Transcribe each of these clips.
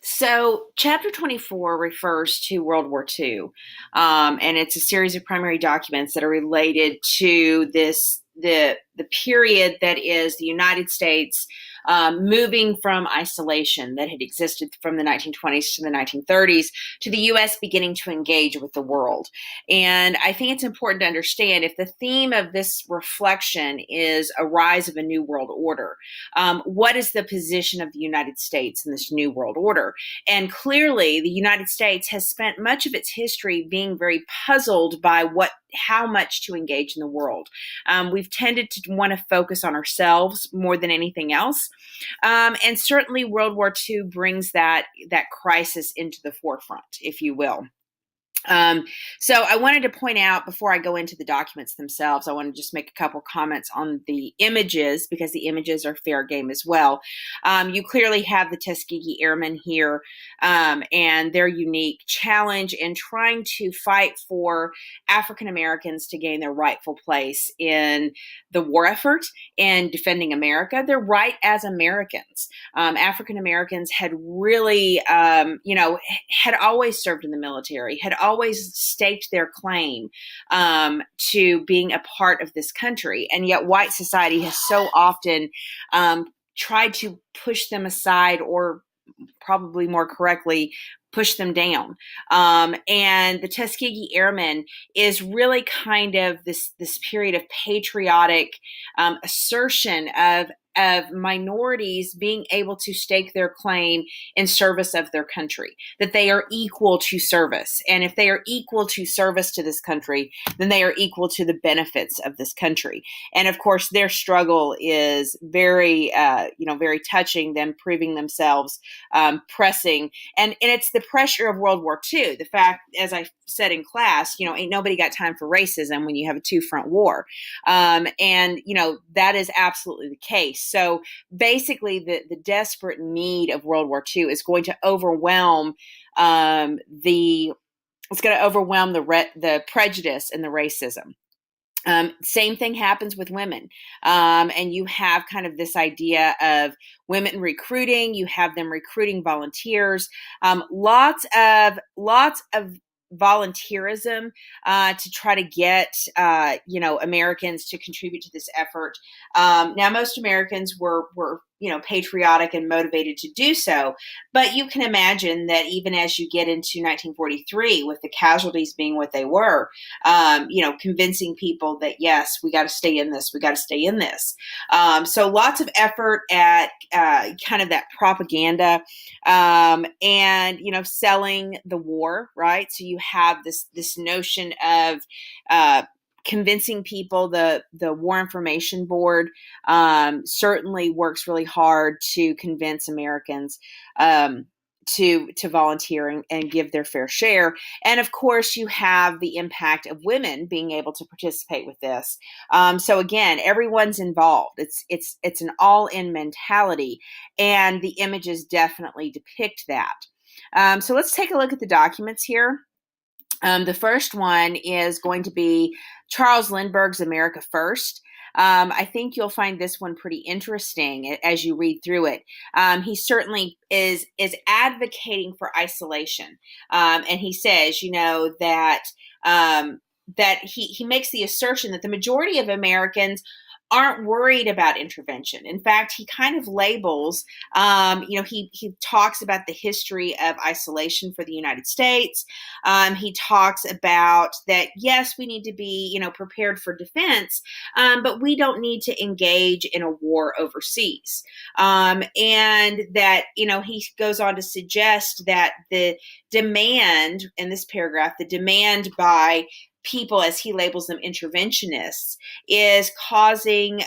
So, Chapter 24 refers to World War II, and it's a series of primary documents that are related to the period that is the United States moving from isolation that had existed from the 1920s to the 1930s to the U.S. beginning to engage with the world. And I think it's important to understand if the theme of this reflection is a rise of a new world order, what is the position of the United States in this new world order? And clearly, the United States has spent much of its history being very puzzled by how much to engage in the world. We've tended to want to focus on ourselves more than anything else, and certainly World War II brings that crisis into the forefront, if you will. Um, so I wanted to point out before I go into the documents themselves, I want to just make a couple comments on the images because the images are fair game as well. You clearly have the Tuskegee Airmen here and their unique challenge in trying to fight for African Americans to gain their rightful place in the war effort and defending America. They're right as Americans. African Americans had really, had always served in the military, had always staked their claim to being a part of this country. And yet white society has so often tried to push them aside, or probably more correctly, push them down. And the Tuskegee Airmen is really kind of this period of patriotic assertion of minorities being able to stake their claim in service of their country, that they are equal to service. And if they are equal to service to this country, then they are equal to the benefits of this country. And of course, their struggle is very, very touching, them proving themselves, pressing. And it's the pressure of World War II. The fact, as I said in class, ain't nobody got time for racism when you have a two-front war. That is absolutely the case. So basically, the desperate need of World War II is going to overwhelm the prejudice and the racism. Same thing happens with women. And you have kind of this idea of women recruiting. You have them recruiting volunteers. Lots of volunteerism to try to get Americans to contribute to this effort. Now, most Americans were patriotic and motivated to do so, but you can imagine that even as you get into 1943, with the casualties being what they were, convincing people that yes, we got to stay in this, we got to stay in this. So lots of effort at kind of that propaganda and selling the war, right? So you have this notion of convincing people. The War Information Board certainly works really hard to convince Americans to volunteer and give their fair share. And of course, you have the impact of women being able to participate with this. So again, everyone's involved. It's an all-in mentality, and the images definitely depict that. So let's take a look at the documents here. The first one is going to be Charles Lindbergh's America First. I think you'll find this one pretty interesting as you read through it. He certainly is advocating for isolation, and he says, that he makes the assertion that the majority of Americans aren't worried about intervention. In fact, he kind of labels, he talks about the history of isolation for the United States. He talks about that, yes, we need to be, prepared for defense, but we don't need to engage in a war overseas. And that, he goes on to suggest that the demand in this paragraph, the demand by people, as he labels them, interventionists, is causing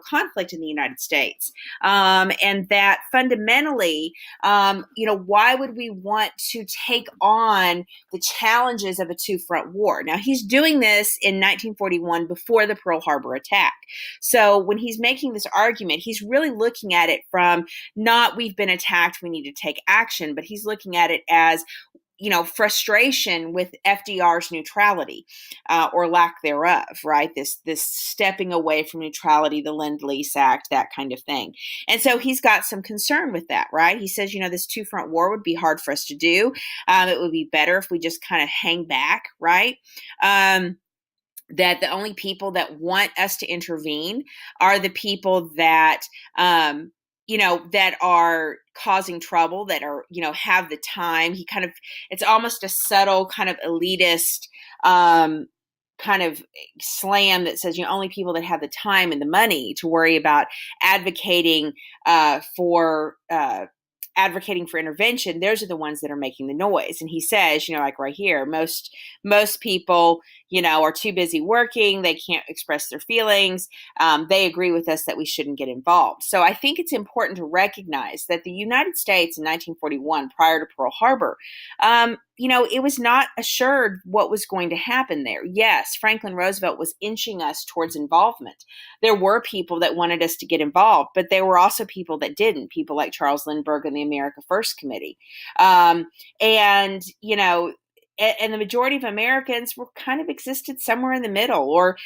conflict in the United States, and that fundamentally, why would we want to take on the challenges of a two-front war? Now, he's doing this in 1941 before the Pearl Harbor attack. So when he's making this argument, he's really looking at it from not we've been attacked, we need to take action, but he's looking at it as frustration with FDR's neutrality, or lack thereof, right? This stepping away from neutrality, the Lend-Lease Act, that kind of thing. And so he's got some concern with that, right? He says, this two-front war would be hard for us to do. It would be better if we just kind of hang back, right? That the only people that want us to intervene are the people that that are causing trouble, that are, have the time. It's almost a subtle kind of elitist kind of slam that says, only people that have the time and the money to worry about advocating for intervention, those are the ones that are making the noise. And he says, like right here, most people, are too busy working. They can't express their feelings. They agree with us that we shouldn't get involved. So I think it's important to recognize that the United States in 1941, prior to Pearl Harbor, it was not assured what was going to happen there. Yes, Franklin Roosevelt was inching us towards involvement. There were people that wanted us to get involved, but there were also people that didn't, people like Charles Lindbergh and the America First Committee. And the majority of Americans were kind of existed somewhere in the middle. Or,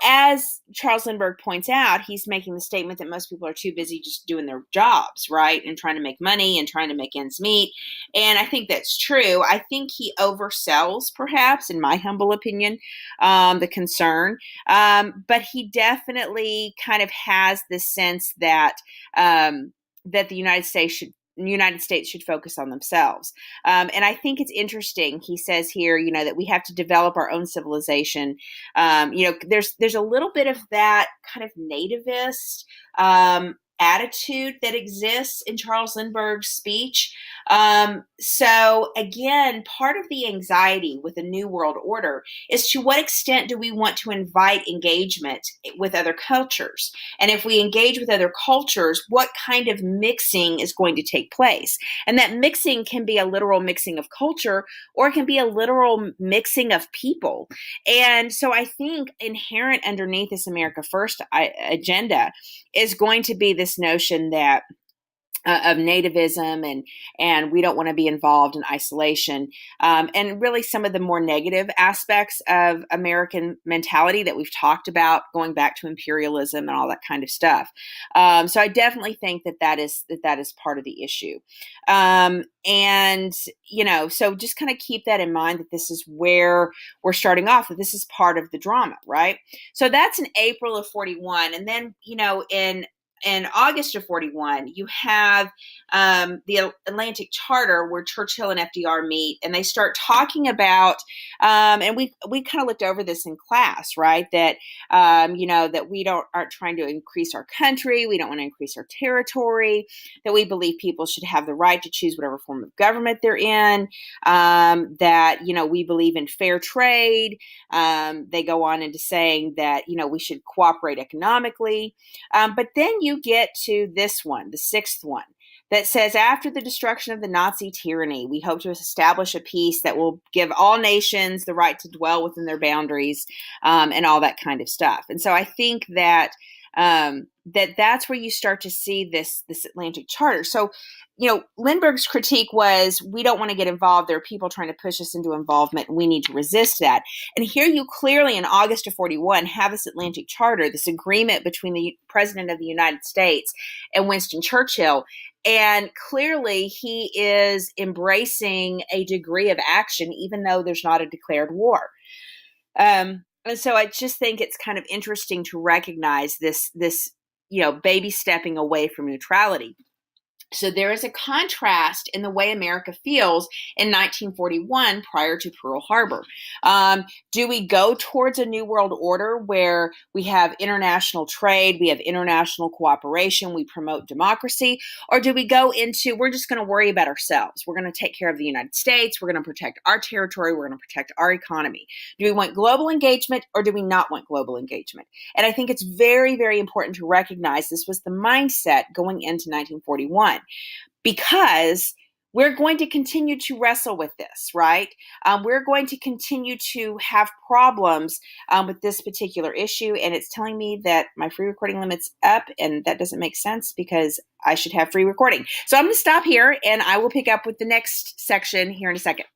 as Charles Lindbergh points out, he's making the statement that most people are too busy just doing their jobs, right? And trying to make money and trying to make ends meet. And I think that's true. I think he oversells, perhaps, in my humble opinion, the concern. But he definitely kind of has this sense that that the United States should focus on themselves. And I think it's interesting. He says here, that we have to develop our own civilization. There's a little bit of that kind of nativist attitude that exists in Charles Lindbergh's speech. So again, part of the anxiety with a new world order is, to what extent do we want to invite engagement with other cultures? And if we engage with other cultures, what kind of mixing is going to take place? And that mixing can be a literal mixing of culture, or it can be a literal mixing of people. And so I think inherent underneath this America First agenda is going to be this notion that of nativism, and we don't want to be involved in isolation, and really some of the more negative aspects of American mentality that we've talked about, going back to imperialism and all that kind of stuff. So I definitely think that is part of the issue. So just kind of keep that in mind, that this is where we're starting off, that this is part of the drama, right? So that's in April of 41. And then, in August of 41, you have the Atlantic Charter, where Churchill and FDR meet, and they start talking about, and we kind of looked over this in class, right? That that we aren't trying to increase our country, we don't want to increase our territory, that we believe people should have the right to choose whatever form of government they're in, that we believe in fair trade. They go on into saying that we should cooperate economically, but then you get to this one, the sixth one, that says, after the destruction of the Nazi tyranny, we hope to establish a peace that will give all nations the right to dwell within their boundaries, and all that kind of stuff. And so I think that that's where you start to see this Atlantic Charter. So, Lindbergh's critique was, we don't want to get involved. There are people trying to push us into involvement, and we need to resist that. And here you clearly, in August of 41, have this Atlantic Charter, this agreement between the President of the United States and Winston Churchill. And clearly he is embracing a degree of action, even though there's not a declared war. And so I just think it's kind of interesting to recognize this baby stepping away from neutrality. So there is a contrast in the way America feels in 1941 prior to Pearl Harbor. Do we go towards a new world order where we have international trade, we have international cooperation, we promote democracy? Or do we go into, we're just going to worry about ourselves. We're going to take care of the United States. We're going to protect our territory. We're going to protect our economy. Do we want global engagement, or do we not want global engagement? And I think it's very, very important to recognize this was the mindset going into 1941. Because we're going to continue to wrestle with this, right? We're going to continue to have problems with this particular issue. And it's telling me that my free recording limit's up, and that doesn't make sense because I should have free recording. So I'm going to stop here, and I will pick up with the next section here in a second.